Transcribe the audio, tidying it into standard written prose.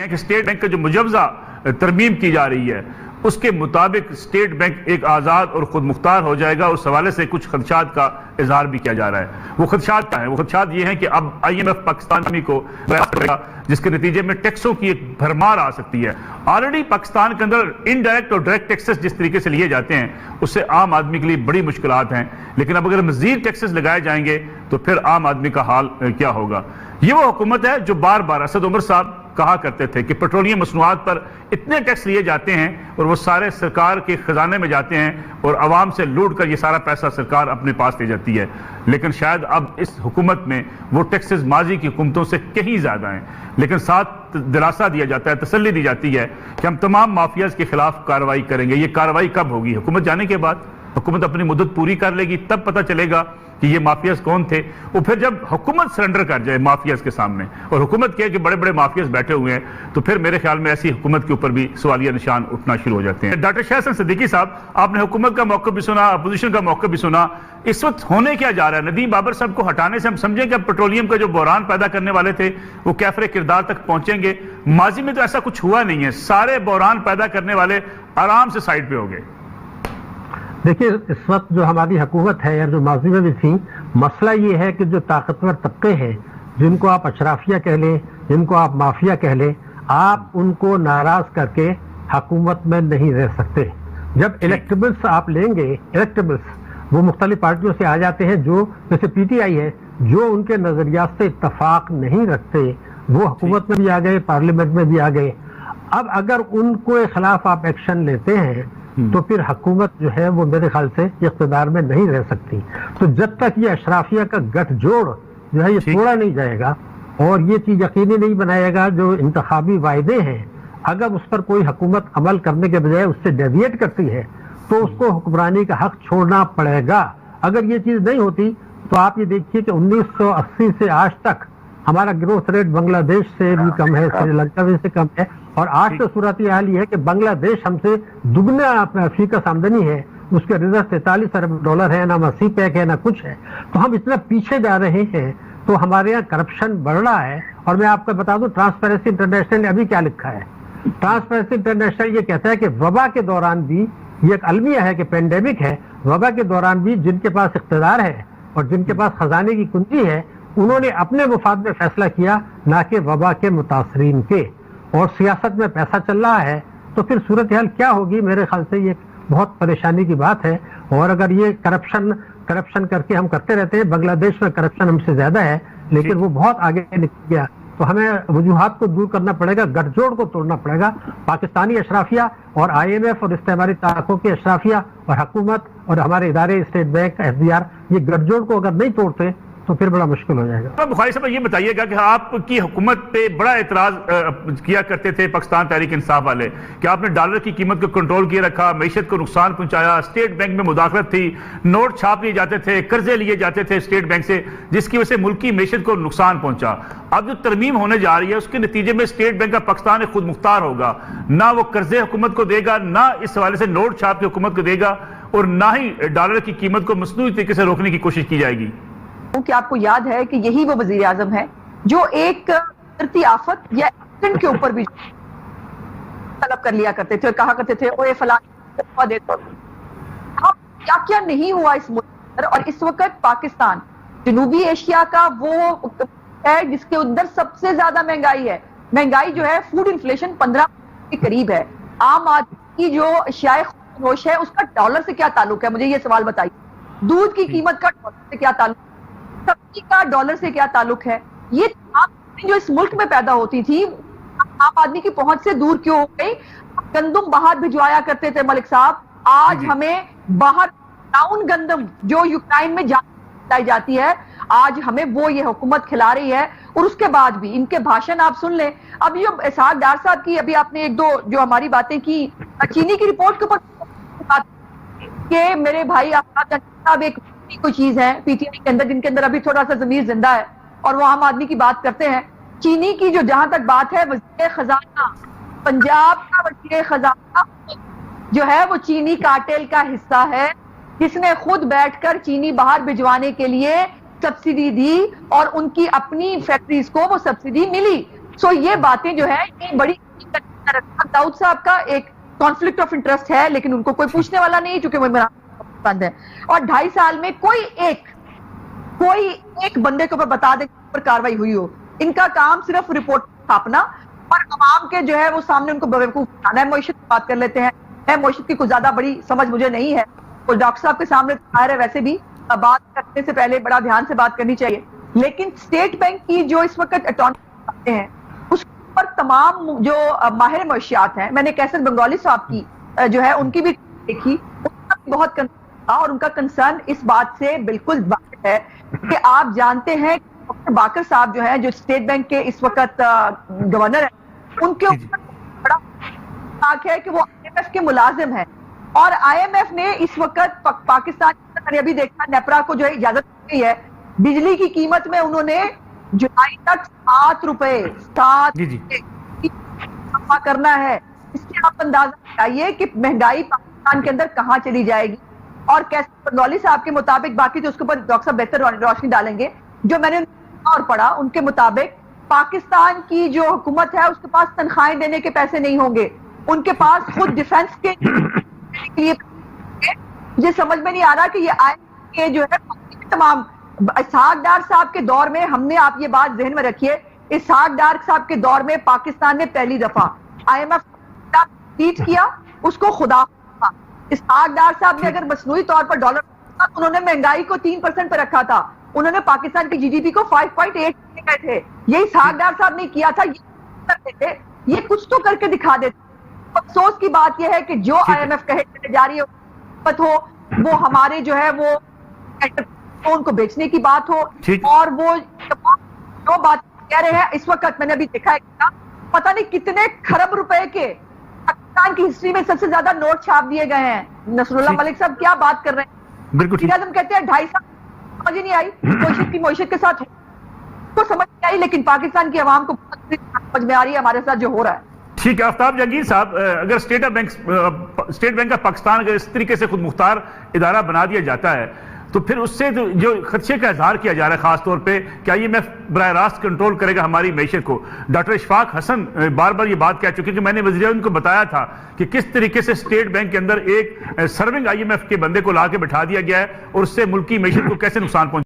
کہ state bank کا جو مجوزہ ترمیم کی جا رہی ہے اس کے مطابق اسٹیٹ بینک ایک آزاد اور خود مختار ہو جائے گا. اس حوالے سے کچھ خدشات کا اظہار بھی کیا جا رہا ہے. وہ خدشات کیا ہیں؟ وہ خدشات یہ ہیں کہ اب آئی ایم ایف پاکستان کو جس کے نتیجے میں ٹیکسوں کی ایک بھرمار آ سکتی ہے. آلریڈی پاکستان کے اندر انڈائریکٹ اور ڈائریکٹ ٹیکسز جس طریقے سے لیے جاتے ہیں اس سے عام آدمی کے لیے بڑی مشکلات ہیں, لیکن اب اگر مزید ٹیکسز لگائے جائیں گے تو پھر عام آدمی کا حال کیا ہوگا. یہ وہ حکومت ہے جو بار بار اسد عمر صاحب کہا کرتے تھے کہ پیٹرولیم مصنوعات پر اتنے ٹیکس لیے جاتے ہیں اور وہ سارے سرکار کے خزانے میں جاتے ہیں اور عوام سے لوٹ کر یہ سارا پیسہ سرکار اپنے پاس لے جاتی ہے. لیکن شاید اب اس حکومت میں وہ ٹیکسز ماضی کی حکومتوں سے کہیں زیادہ ہیں, لیکن ساتھ دلاسا دیا جاتا ہے, تسلی دی جاتی ہے کہ ہم تمام مافیاز کے خلاف کارروائی کریں گے. یہ کارروائی کب ہوگی؟ حکومت جانے کے بعد. حکومت اپنی مدت پوری کر لے گی تب پتہ چلے گا کہ یہ مافیاز کون تھے. وہ پھر جب حکومت سرنڈر کر جائے مافیاز کے سامنے اور حکومت کہے کہ بڑے بڑے مافیاز بیٹھے ہوئے ہیں تو پھر میرے خیال میں ایسی حکومت کے اوپر بھی سوالیہ نشان اٹھنا شروع ہو جاتے ہیں. ڈاکٹر شاہ حسن صدیقی صاحب, آپ نے حکومت کا موقف بھی سنا, اپوزیشن کا موقف بھی سنا. اس وقت ہونے کیا جا رہا ہے؟ ندیم بابر صاحب کو ہٹانے سے ہم سمجھیں کہ اب پیٹرولیم کا جو بحران پیدا کرنے والے تھے وہ کیفر کردار تک پہنچیں گے. ماضی میں تو ایسا کچھ ہوا نہیں ہے, سارے بحران پیدا کرنے والے آرام سے سائڈ پہ ہو گئے. دیکھیے اس وقت جو ہماری حکومت ہے یا جو ماضی میں بھی تھی, مسئلہ یہ ہے کہ جو طاقتور طبقے ہیں جن کو آپ اشرافیہ کہہ لیں, جن کو آپ مافیا کہہ لیں, آپ ان کو ناراض کر کے حکومت میں نہیں رہ سکتے. جب الیکٹیبلس آپ لیں گے, الیکٹیبلس وہ مختلف پارٹیوں سے آ جاتے ہیں جو جیسے پی ٹی آئی ہے, جو ان کے نظریات سے اتفاق نہیں رکھتے وہ حکومت میں بھی آ گئے, پارلیمنٹ میں بھی آ گئے. اب اگر ان کے خلاف آپ ایکشن لیتے ہیں تو پھر حکومت جو ہے وہ میرے خیال سے اقتدار میں نہیں رہ سکتی. تو جب تک یہ اشرافیہ کا گٹھ جوڑ جو ہے یہ توڑا نہیں جائے گا اور یہ چیز یقینی نہیں بنائے گا جو انتخابی وعدے ہیں, اگر اس پر کوئی حکومت عمل کرنے کے بجائے اس سے ڈیویٹ کرتی ہے تو اس کو حکمرانی کا حق چھوڑنا پڑے گا. اگر یہ چیز نہیں ہوتی تو آپ یہ دیکھیے کہ 1980 سے آج تک ہمارا گروتھ ریٹ بنگلہ دیش سے بھی کم ہے, سری لنکا سے کم ہے, اور آج تو صورتحال یہ ہے کہ بنگلہ دیش ہم سے دگنا فیکس آمدنی ہے, اس کے ریزرو 43 ارب ڈالر ہے, نہ سی پیک ہے نہ کچھ ہے. تو ہم اتنا پیچھے جا رہے ہیں تو ہمارے یہاں کرپشن بڑھ رہا ہے. اور میں آپ کو بتا دوں ٹرانسپیرنسی انٹرنیشنل نے ابھی کیا لکھا ہے. ٹرانسپیرنسی انٹرنیشنل یہ کہتا ہے کہ وبا کے دوران بھی, یہ ایک المیہ ہے کہ پینڈیمک ہے, وبا کے دوران بھی جن کے پاس اقتدار ہے اور جن کے پاس خزانے کی کنجی ہے انہوں نے اپنے مفاد میں فیصلہ کیا, نہ کہ وبا کے متاثرین کے. اور سیاست میں پیسہ چل رہا ہے تو پھر صورتحال کیا ہوگی؟ میرے خیال سے یہ بہت پریشانی کی بات ہے. اور اگر یہ کرپشن کر کے ہم کرتے رہتے ہیں, بنگلہ دیش میں کرپشن ہم سے زیادہ ہے لیکن وہ بہت آگے نکل گیا, تو ہمیں وجوہات کو دور کرنا پڑے گا, گٹھ جوڑ کو توڑنا پڑے گا. پاکستانی اشرافیہ اور آئی ایم ایف اور استعماری طاقتوں کے اشرافیہ اور حکومت اور ہمارے ادارے state bank, F B R, یہ گٹھ جوڑ کو اگر نہیں توڑتے تو پھر بڑا مشکل ہو جائے گا. بخاری صاحب یہ بتائیے گا کہ آپ کی حکومت پہ بڑا اعتراض کیا کرتے تھے پاکستان تحریک انصاف والے کہ آپ نے ڈالر کی قیمت کو کنٹرول کیے رکھا, معیشت کو نقصان پہنچایا, اسٹیٹ بینک میں مداخلت تھی, نوٹ چھاپ لیے جاتے تھے, قرضے لیے جاتے تھے اسٹیٹ بینک سے, جس کی وجہ سے ملکی معیشت کو نقصان پہنچا. اب جو ترمیم ہونے جا رہی ہے اس کے نتیجے میں اسٹیٹ بینک کا پاکستان خود مختار ہوگا, نہ وہ قرضے حکومت کو دے گا, نہ اس حوالے سے نوٹ چھاپ کی حکومت کو دے گا, اور نہ ہی ڈالر کی قیمت کو مصنوعی طریقے سے روکنے کی کوشش کی جائے گی. کہ آپ کو یاد ہے کہ یہی وہ وزیر اعظم ہے جو ایک قدرتی آفت یا ایکسیڈنٹ کے اوپر بھی طلب کر لیا کرتے تھے اور کہا کرتے تھے اوے فلاں دیتا. اب کیا کیا نہیں ہوا اس ملک پر, اور اس وقت پاکستان جنوبی ایشیا کا وہ ہے جس کے اندر سب سے زیادہ مہنگائی ہے. مہنگائی جو ہے فوڈ انفلیشن 15% کے قریب ہے. عام آدمی کی جو اشیاء فروش ہے اس کا ڈالر سے کیا تعلق ہے؟ مجھے یہ سوال بتائیے. دودھ کی قیمت کا ڈالر سے کیا تعلق ہے؟ سبزی کا ڈالر سے کیا تعلق ہے؟ یہ تمام جو اس ملک میں پیدا ہوتی تھی عام آدمی کی پہنچ سے دور کیوں ہو گئی؟ گندم باہر بھجوایا کرتے تھے ملک صاحب, آج ہمیں باہر ٹاؤن گندم جو یوکرائن میں لائی جاتی ہے آج ہمیں وہ یہ حکومت کھلا رہی ہے. اور اس کے بعد بھی ان کے بھاشن آپ سن لیں. اب یہ اسحاق ڈار صاحب کی ابھی آپ نے ایک دو جو ہماری باتیں کی, چینی کی رپورٹ کے اوپر کہ میرے بھائی صاحب ایک کوئی چیز ہے پی ٹی آئی کے اندر جن کے اندر ابھی تھوڑا سا ضمیر زندہ ہے اور وہ عام آدمی کی بات کرتے ہیں. چینی کی جو جہاں تک بات ہے, وزیر خزانہ پنجاب کا وزیر خزانہ جو ہے وہ چینی کارٹیل کا حصہ ہے, جس نے خود بیٹھ کر چینی باہر بھجوانے کے لیے سبسڈی دی اور ان کی اپنی فیکٹریز کو وہ سبسڈی ملی. سو یہ باتیں جو ہے یہ بڑی داؤد صاحب کا ایک کانفلکٹ آف انٹرسٹ ہے، لیکن ان کو کوئی پوچھنے والا نہیں چونکہ وہ عمران پسند ہے، اور 2.5 سال میں کوئی ایک بندے کے اوپر بتا دے پر کاروائی ہوئی ہو. ان کا کام صرف رپورٹ چھاپنا اور عوام کے جو ہے وہ سامنے ان کو بیوقوف بنانا ہے. معیشت کی بات کر لیتے ہیں. معیشت کی کوئی زیادہ بڑی سمجھ مجھے نہیں ہے، اور ڈاکٹر صاحب کے سامنے ظاہر ہے ویسے بھی بات کرنے سے پہلے بڑا دھیان سے بات کرنی چاہیے. لیکن اسٹیٹ بینک کی جو اس وقت اٹارنی ہیں اس پر تمام جو ماہر معاشیات ہیں، میں نے کیسر بنگالی صاحب کی جو ہے ان کی بھی دیکھی، ان کا بہت کنسرن تھا، اور ان کا کنسرن اس بات سے بالکل واضح ہے کہ آپ جانتے ہیں باقر صاحب جو ہے جو اسٹیٹ بینک کے اس وقت گورنر ہیں، ان کے اوپر بڑا شک ہے کہ وہ IMF کے ملازم ہیں، اور IMF نے اس وقت پاکستان میں نے ابھی دیکھا نیپرا کو جو ہے اجازت دی گئی ہے بجلی کی قیمت میں انہوں نے جولائی تک 7 روپے جمع کرنا ہے. اس سے آپ اندازہ لگائیے کہ مہنگائی پاکستان کے اندر کہاں چلی جائے گی. اور کیسر بنگالی صاحب کے مطابق، باقی تو اس کے اوپر ڈاکٹر صاحب بہتر روشنی ڈالیں گے، جو میں نے اور پڑھا ان کے مطابق پاکستان کی جو حکومت ہے اس کے پاس تنخواہیں دینے کے پیسے نہیں ہوں گے، ان کے پاس خود ڈیفنس کے لیے. مجھے سمجھ میں نہیں آ رہا کہ یہ IMF کے جو ہے تمام اسحاق ڈار صاحب کے دور میں، ہم نے آپ یہ بات ذہن میں رکھیے، اسحاق ڈار صاحب کے دور میں پاکستان نے پہلی دفعہ IMF ٹویٹ کیا، اس کو خدا. اسحاق ڈار صاحب نے اگر مصنوعی طور پر ڈالر، انہوں نے مہنگائی کو 3% پہ رکھا تھا، انہوں نے پاکستان کی GDP کو 5.8 گئے تھے. یہ اسحاق ڈار صاحب نے کیا تھا، یہ کرتے تھے، یہ کچھ تو کر کے دکھا دیتے. افسوس کی بات یہ ہے کہ جو IMF کہے چلے جا رہی ہو وہ ہمارے جو ہے وہ ان کو بیچنے کی بات ہو، اور وہ جو بات کہہ رہے ہیں اس وقت میں نے ابھی دیکھا ہے پتہ نہیں کتنے کھرب روپے کے پاکستان کی ہسٹری میں سب سے زیادہ نوٹ چھاپ دیے گئے ہیں. نصر اللہ ملک صاححب کیا بات کر رہے ہیں؟ بالکل اعظم کہتے ہیں 2.5 سال سمجھ ہی نہیں آئی معیشت کے ساتھ کو سمجھ نہیں آئی، لیکن پاکستان کی عوام کو سمجھ میں آ رہی ہے ہمارے ساتھ جو ہو رہا ہے. ٹھیک ہے آفتاب جہانگیر صاحب، اگر اسٹیٹ بینک آف پاکستان اگر اس طریقے سے خود مختار ادارہ بنا دیا جاتا ہے تو پھر اس سے جو خدشے کا اظہار کیا جا رہا ہے خاص طور پہ کہ IMF براہ راست کنٹرول کرے گا ہماری معیشت کو. ڈاکٹر اشفاق حسن بار بار یہ بات کہہ چکے کہ میں نے وزیر اعظم کو بتایا تھا کہ کس طریقے سے اسٹیٹ بینک کے اندر ایک سرونگ IMF کے بندے کو لا کے بٹھا دیا گیا ہے اور اس سے ملکی معیشت کو کیسے نقصان پہنچا